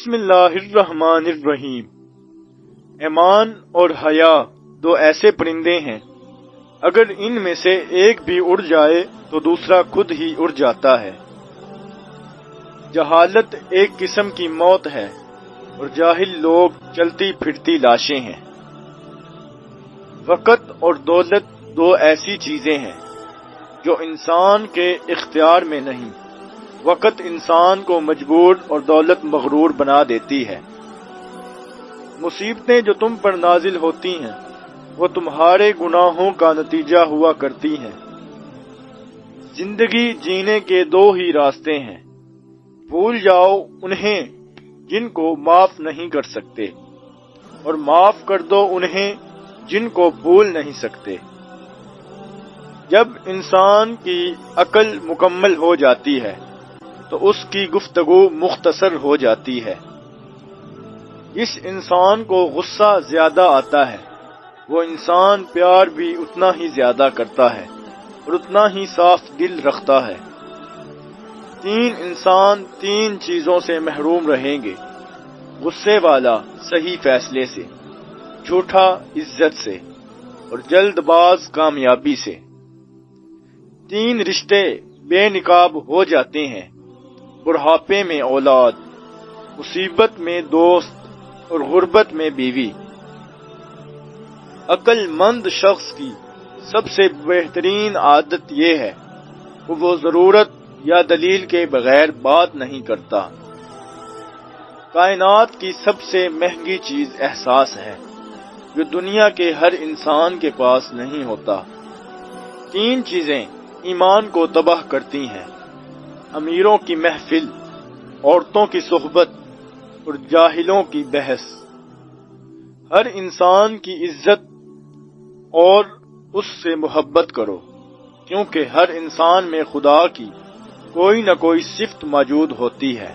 بسم اللہ الرحمن الرحیم۔ ایمان اور حیا دو ایسے پرندے ہیں، اگر ان میں سے ایک بھی اڑ جائے تو دوسرا خود ہی اڑ جاتا ہے۔ جہالت ایک قسم کی موت ہے اور جاہل لوگ چلتی پھرتی لاشیں ہیں۔ وقت اور دولت دو ایسی چیزیں ہیں جو انسان کے اختیار میں نہیں۔ وقت انسان کو مجبور اور دولت مغرور بنا دیتی ہے۔ مصیبتیں جو تم پر نازل ہوتی ہیں وہ تمہارے گناہوں کا نتیجہ ہوا کرتی ہیں۔ زندگی جینے کے دو ہی راستے ہیں، بھول جاؤ انہیں جن کو معاف نہیں کر سکتے، اور معاف کر دو انہیں جن کو بھول نہیں سکتے۔ جب انسان کی عقل مکمل ہو جاتی ہے تو اس کی گفتگو مختصر ہو جاتی ہے۔ جس انسان کو غصہ زیادہ آتا ہے وہ انسان پیار بھی اتنا ہی زیادہ کرتا ہے اور اتنا ہی صاف دل رکھتا ہے۔ تین انسان تین چیزوں سے محروم رہیں گے: غصے والا صحیح فیصلے سے، جھوٹا عزت سے، اور جلد باز کامیابی سے۔ تین رشتے بے نقاب ہو جاتے ہیں: بڑھاپے میں اولاد، مصیبت میں دوست، اور غربت میں بیوی۔ عقل مند شخص کی سب سے بہترین عادت یہ ہے کہ وہ ضرورت یا دلیل کے بغیر بات نہیں کرتا۔ کائنات کی سب سے مہنگی چیز احساس ہے جو دنیا کے ہر انسان کے پاس نہیں ہوتا۔ تین چیزیں ایمان کو تباہ کرتی ہیں: امیروں کی محفل، عورتوں کی صحبت، اور جاہلوں کی بحث۔ ہر انسان کی عزت اور اس سے محبت کرو، کیونکہ ہر انسان میں خدا کی کوئی نہ کوئی صفت موجود ہوتی ہے۔